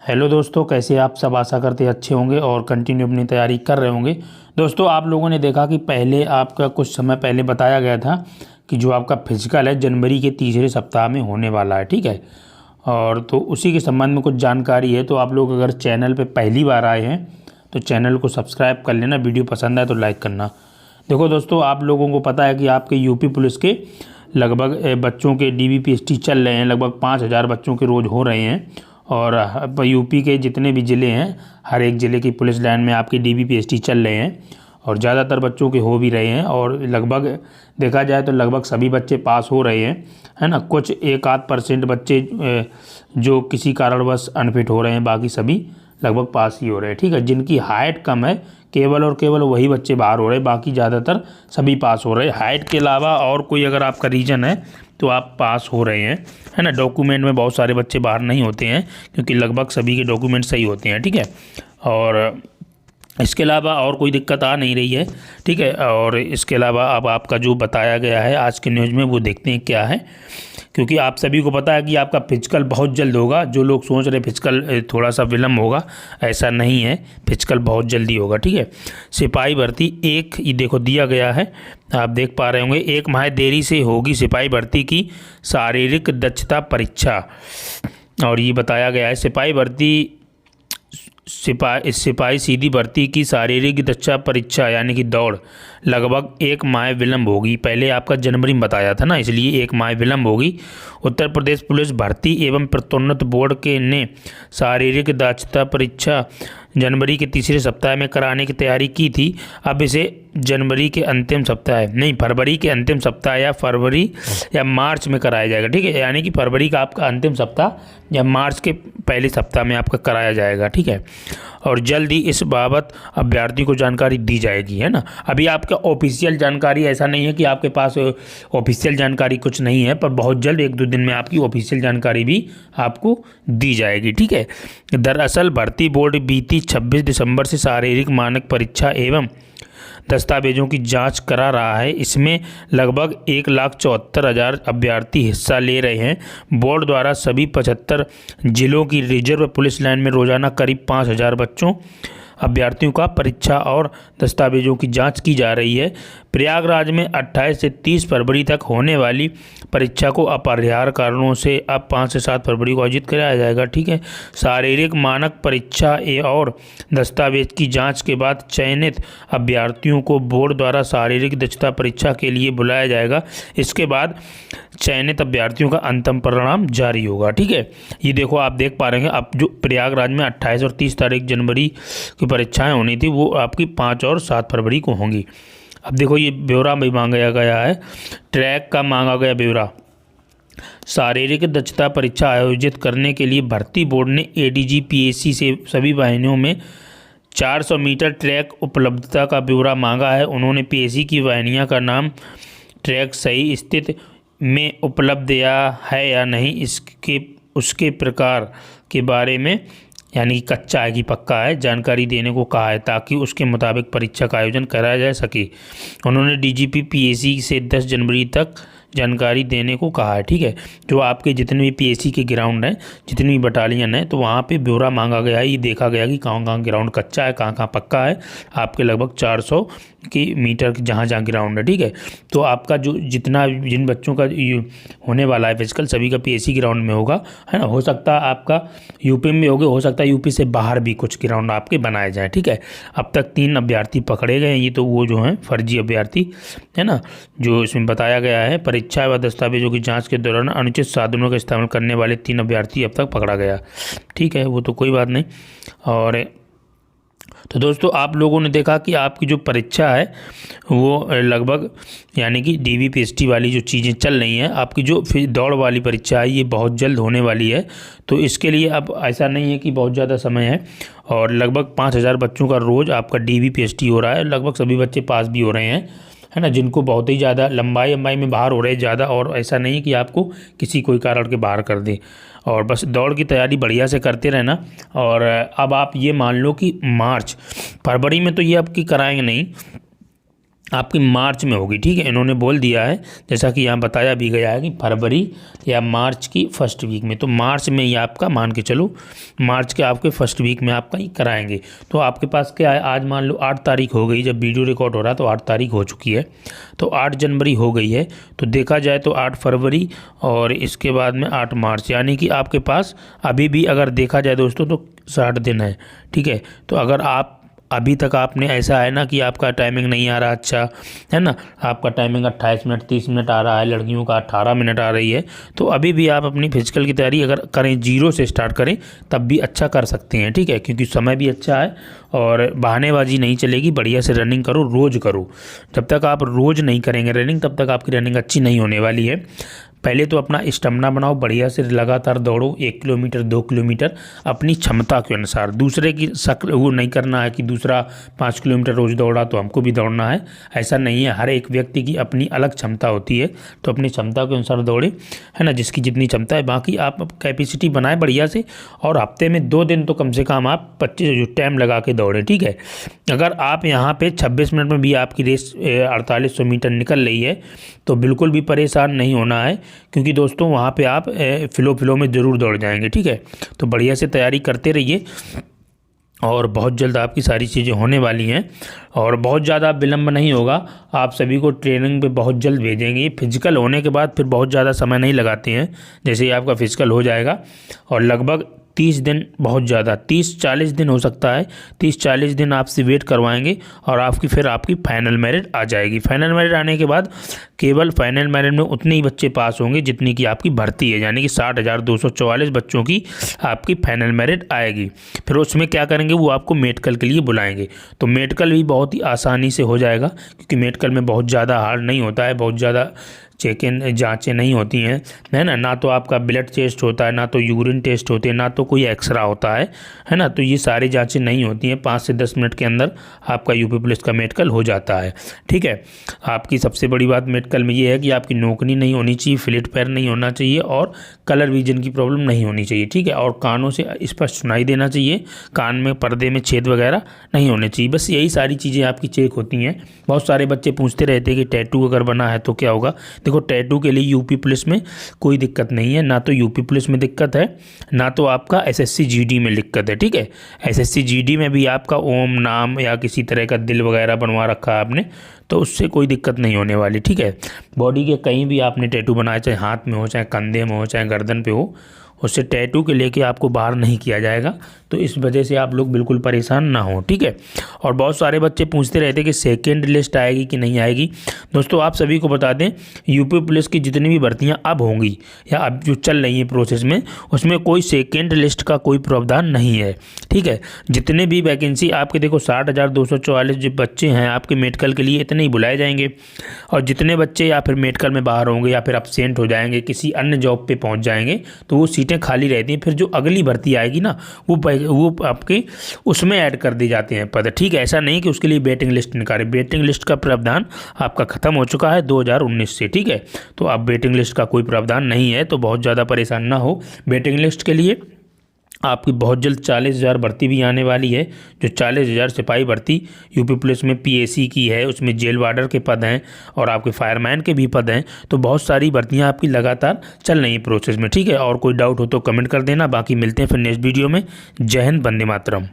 Hello दोस्तों, कैसे आप सब। आशा करते अच्छे होंगे और कंटिन्यू अपनी तैयारी कर रहे होंगे। दोस्तों, आप लोगों ने देखा कि पहले आपका कुछ समय पहले बताया गया था कि जो आपका फिजिकल है जनवरी के तीसरे सप्ताह में होने वाला है, ठीक है। और तो उसी के संबंध में कुछ जानकारी है। तो आप लोग अगर चैनल पे पहली बार आए हैं तो चैनल को सब्सक्राइब कर लेना, वीडियो पसंद आए तो लाइक करना। देखो दोस्तों, आप लोगों को पता है कि आपके यूपी पुलिस के लगभग बच्चों के डीबीपीएसटी चल रहे हैं। लगभग 5,000 बच्चों के रोज़ हो रहे हैं। और यूपी के जितने भी ज़िले हैं, हर एक ज़िले की पुलिस लाइन में आपके डीबीपीएसटी चल रहे हैं और ज़्यादातर बच्चों के हो भी रहे हैं। और लगभग देखा जाए तो लगभग सभी बच्चे पास हो रहे हैं, है ना। कुछ 1-8% बच्चे जो किसी कारणवश अनफिट हो रहे हैं, बाकी सभी लगभग पास ही हो रहे हैं, ठीक है। जिनकी हाइट कम है केवल और केवल वही बच्चे बाहर हो रहे हैं, बाकी ज़्यादातर सभी पास हो रहे हैं। हाइट के अलावा और कोई अगर आपका रीज़न है तो आप पास हो रहे हैं, है ना। डॉक्यूमेंट में बहुत सारे बच्चे बाहर नहीं होते हैं क्योंकि लगभग सभी के डॉक्यूमेंट सही होते हैं, ठीक है। और इसके अलावा और कोई दिक्कत आ नहीं रही है, ठीक है। और इसके अलावा अब आपका जो बताया गया है आज के न्यूज़ में वो देखते हैं क्या है। क्योंकि आप सभी को पता है कि आपका फिजिकल बहुत जल्द होगा। जो लोग सोच रहे फिजिकल थोड़ा सा विलम्ब होगा, ऐसा नहीं है, फिजिकल बहुत जल्दी होगा, ठीक है। सिपाही भर्ती ये देखो दिया गया है, आप देख पा रहे होंगे। 1 माह देरी से होगी सिपाही भर्ती की शारीरिक दक्षता परीक्षा। और ये बताया गया है सिपाही सीधी भर्ती की शारीरिक दक्षता परीक्षा यानी कि दौड़ लगभग 1 माह विलम्ब होगी। पहले आपका जनवरी में बताया था ना, इसलिए 1 माह विलम्ब होगी। उत्तर प्रदेश पुलिस भर्ती एवं प्रोन्नत बोर्ड के ने शारीरिक दक्षता परीक्षा जनवरी के तीसरे सप्ताह में कराने की तैयारी की थी। अब इसे फरवरी के अंतिम सप्ताह या मार्च में कराया जाएगा, ठीक है। यानी कि फरवरी का आपका अंतिम सप्ताह या मार्च के पहले सप्ताह में आपका कराया जाएगा, ठीक है। और जल्द ही इस बाबत अभ्यर्थी को जानकारी दी जाएगी, है ना। अभी आपका ऑफिशियल जानकारी ऐसा नहीं है कि आपके पास ऑफिशियल जानकारी कुछ नहीं है, पर बहुत जल्द 1-2 दिन में आपकी ऑफिशियल जानकारी भी आपको दी जाएगी, ठीक है। दरअसल भर्ती बोर्ड बीती 26 दिसंबर से शारीरिक मानक परीक्षा एवं दस्तावेजों की जांच करा रहा है। इसमें लगभग 1,74,000 अभ्यर्थी हिस्सा ले रहे हैं। बोर्ड द्वारा सभी 75 जिलों की रिजर्व पुलिस लाइन में रोजाना करीब 5,000 बच्चों अभ्यर्थियों का परीक्षा और दस्तावेजों की जांच की जा रही है। प्रयागराज में 28 से 30 फरवरी तक होने वाली परीक्षा को अपरिहार्य कारणों से अब 5 से 7 फरवरी को आयोजित कराया जाएगा, ठीक है। शारीरिक मानक परीक्षा और दस्तावेज की जांच के बाद चयनित अभ्यर्थियों को बोर्ड द्वारा शारीरिक दक्षता परीक्षा के लिए बुलाया जाएगा। इसके बाद चयनित अभ्यर्थियों का अंतिम परिणाम जारी होगा, ठीक है। ये देखो आप देख पा रहे हैं, अब जो प्रयागराज में 28 और 30 तारीख जनवरी की परीक्षाएं होनी थी वो आपकी 5 और 7 फरवरी को होंगी। अब देखो ये ब्यौरा भी मांगा गया है, ट्रैक का मांगा गया ब्यौरा। शारीरिक दक्षता परीक्षा आयोजित करने के लिए भर्ती बोर्ड ने एडीजी पीएससी से सभी वाहिनियों में 400 मीटर ट्रैक उपलब्धता का ब्यौरा मांगा है। उन्होंने पीएससी की वाहिनियां का नाम, ट्रैक सही स्थिति में उपलब्ध है या नहीं, उसके प्रकार के बारे में यानी कि कच्चा है कि पक्का है जानकारी देने को कहा है, ताकि उसके मुताबिक परीक्षा का आयोजन कराया जा सके। उन्होंने डीजीपी पीएससी से 10 जनवरी तक जानकारी देने को कहा है, ठीक है। जो आपके जितने भी पीएससी के ग्राउंड हैं, जितनी भी बटालियन है, तो वहाँ पे ब्यौरा मांगा गया है। ये देखा गया कि कहाँ कहाँ ग्राउंड कच्चा है, कहाँ कहाँ पक्का है। आपके लगभग 400 मीटर जहाँ जहाँ ग्राउंड है, ठीक है। तो आपका जो जिन बच्चों का होने वाला है फिजिकल, सभी का पीएससी ग्राउंड में होगा, है ना। हो सकता है आपका यूपी में होगा, हो सकता है यूपी से बाहर भी कुछ ग्राउंड आपके बनाए जाएँ, ठीक है। अब तक 3 अभ्यर्थी पकड़े गए हैं। ये तो वो जो हैं फर्जी अभ्यर्थी, है ना, जो इसमें बताया गया है। परीक्षा व दस्तावेजों की जाँच के दौरान अनुचित साधनों का इस्तेमाल करने वाले 3 अभ्यर्थी अब तक पकड़ा गया, ठीक है। वो तो कोई बात नहीं। और तो दोस्तों, आप लोगों ने देखा कि आपकी जो परीक्षा है वो लगभग यानी कि डीबीपीएसटी वाली जो चीज़ें चल रही हैं, आपकी जो फिर दौड़ वाली परीक्षा है ये बहुत जल्द होने वाली है। तो इसके लिए अब ऐसा नहीं है कि बहुत ज़्यादा समय है, और लगभग 5,000 बच्चों का रोज़ आपका डीबीपीएसटी हो रहा है। लगभग सभी बच्चे पास भी हो रहे हैं, है ना। जिनको बहुत ही ज़्यादा लंबाई में बाहर हो रहे हैं ज़्यादा, और ऐसा नहीं कि आपको किसी कोई कारण के बाहर कर दे। और बस दौड़ की तैयारी बढ़िया से करते रहना। और अब आप ये मान लो कि फरवरी में तो ये आपकी कराएंगे नहीं, आपकी मार्च में होगी। ठीक है, इन्होंने बोल दिया है, जैसा कि यहाँ बताया भी गया है कि फरवरी या मार्च की फर्स्ट वीक में। तो मार्च में ही आपका मान के चलो, मार्च के आपके फर्स्ट वीक में आपका ही कराएंगे। तो आपके पास क्या है, आज मान लो 8 तारीख हो गई, जब वीडियो रिकॉर्ड हो रहा है तो 8 तारीख हो चुकी है, तो 8 जनवरी हो गई है। तो देखा जाए तो 8 फरवरी और इसके बाद में 8 मार्च, यानी कि आपके पास अभी भी अगर देखा जाए दोस्तों तो 60 दिन है। ठीक है, तो अगर आप अभी तक आपने, ऐसा है ना कि आपका टाइमिंग नहीं आ रहा, अच्छा है ना, आपका टाइमिंग 28 मिनट 30 मिनट आ रहा है, लड़कियों का 18 मिनट आ रही है, तो अभी भी आप अपनी फिजिकल की तैयारी अगर करें, जीरो से स्टार्ट करें, तब भी अच्छा कर सकते हैं। ठीक है, क्योंकि समय भी अच्छा है और बहानेबाजी नहीं चलेगी। बढ़िया से रनिंग करो, रोज़ करो। जब तक आप रोज़ नहीं करेंगे रनिंग, तब तक आपकी रनिंग अच्छी नहीं होने वाली है। पहले तो अपना स्टेमिना बनाओ, बढ़िया से लगातार दौड़ो, 1 किलोमीटर 2 किलोमीटर अपनी क्षमता के अनुसार। दूसरे की शक्ल वो नहीं करना है कि दूसरा 5 किलोमीटर रोज़ दौड़ा तो हमको भी दौड़ना है, ऐसा नहीं है। हर एक व्यक्ति की अपनी अलग क्षमता होती है, तो अपनी क्षमता के अनुसार दौड़े, है ना, जिसकी जितनी क्षमता है। बाकी आप कैपेसिटी बनाए बढ़िया से, और हफ्ते में 2 दिन तो कम से कम आप 25 टाइम लगा के दौड़ें। ठीक है, अगर आप यहाँ पे 26 मिनट में भी आपकी रेस 4800 मीटर निकल रही है, तो बिल्कुल भी परेशान नहीं होना है, क्योंकि दोस्तों वहाँ पे आप फ्लो में ज़रूर दौड़ जाएंगे। ठीक है, तो बढ़िया से तैयारी करते रहिए और बहुत जल्द आपकी सारी चीज़ें होने वाली हैं और बहुत ज़्यादा विलम्ब नहीं होगा। आप सभी को ट्रेनिंग पे बहुत जल्द भेजेंगे। फिजिकल होने के बाद फिर बहुत ज़्यादा समय नहीं लगाते हैं, जैसे ही आपका फिजिकल हो जाएगा, और लगभग 30 दिन, बहुत ज़्यादा 30-40 दिन हो सकता है, 30-40 दिन आपसे वेट करवाएंगे और फिर आपकी फाइनल मेरिट आ जाएगी। फाइनल मेरिट आने के बाद केवल फाइनल मेरिट में उतने ही बच्चे पास होंगे जितनी की आपकी भर्ती है, यानी कि 60,244 बच्चों की आपकी फाइनल मेरिट आएगी। फिर उसमें क्या करेंगे, वो आपको मेडिकल के लिए बुलाएंगे। तो मेडिकल भी बहुत ही आसानी से हो जाएगा, क्योंकि मेडिकल में बहुत ज़्यादा हार्ड नहीं होता है, बहुत ज़्यादा चेक इन जाँचें नहीं होती हैं, है ना तो आपका ब्लड टेस्ट होता है, ना तो यूरिन टेस्ट होते हैं, ना तो कोई एक्सरा होता है ना। तो ये सारी जांचें नहीं होती हैं। 5 से 10 मिनट के अंदर आपका यूपी पुलिस का मेडिकल हो जाता है। ठीक है, आपकी सबसे बड़ी बात मेडिकल में ये है कि आपकी नौकरी नहीं होनी चाहिए, फ्लैट पैर नहीं होना चाहिए और कलर विजन की प्रॉब्लम नहीं होनी चाहिए। ठीक है, और कानों से स्पष्ट सुनाई देना चाहिए, कान में पर्दे में छेद वगैरह नहीं होने चाहिए। बस यही सारी चीज़ें आपकी चेक होती हैं। बहुत सारे बच्चे पूछते रहते हैं कि टैटू अगर बना है तो क्या होगा। देखो, टैटू के लिए यूपी पुलिस में कोई दिक्कत नहीं है, ना तो यूपी पुलिस में दिक्कत है, ना तो आपका एसएससी जीडी में दिक्कत है। ठीक है, एसएससी जीडी में भी आपका ओम नाम या किसी तरह का दिल वगैरह बनवा रखा है आपने, तो उससे कोई दिक्कत नहीं होने वाली। ठीक है, बॉडी के कहीं भी आपने टैटू बनाया, चाहे हाथ में हो, चाहे कंधे में हो, चाहे गर्दन पे हो, उससे टैटू के लेके आपको बाहर नहीं किया जाएगा। तो इस वजह से आप लोग बिल्कुल परेशान ना हो। ठीक है, और बहुत सारे बच्चे पूछते रहते हैं कि सेकंड लिस्ट आएगी कि नहीं आएगी। दोस्तों, आप सभी को बता दें, यूपी पुलिस की जितनी भी भर्तियां अब होंगी या अब जो चल रही हैं प्रोसेस में, उसमें कोई सेकेंड लिस्ट का कोई प्रावधान नहीं है। ठीक है, जितने भी वैकेंसी आपके, देखो 60,244 जो बच्चे हैं आपके मेडिकल के लिए, इतने ही बुलाए जाएंगे। और जितने बच्चे या फिर मेडिकल में बाहर होंगे या फिर एब्सेंट हो जाएंगे, किसी अन्य जॉब पे पहुंच जाएंगे, तो वो सीटें खाली रहती हैं। फिर जो अगली भर्ती आएगी ना, वो आपके उसमें ऐड कर दी जाते हैं पद। ठीक है, ऐसा नहीं कि उसके लिए वेटिंग लिस्ट निकाले। वेटिंग लिस्ट का प्रावधान आपका खत्म हो चुका है 2019 से। ठीक है, तो अब वेटिंग लिस्ट का कोई प्रावधान नहीं है, तो बहुत ज़्यादा परेशान ना हो। वेटिंग लिस्ट के लिए आपकी बहुत जल्द 40,000 भर्ती भी आने वाली है। जो 40,000 सिपाही भर्ती यूपी पुलिस में पीएसी की है, उसमें जेल वार्डर के पद हैं और आपके फायरमैन के भी पद हैं। तो बहुत सारी भर्तियां आपकी लगातार चल रही हैं प्रोसेस में। ठीक है, और कोई डाउट हो तो कमेंट कर देना। बाकी मिलते हैं फिर नेक्स्ट वीडियो में। जय हिंद, वंदे मातरम।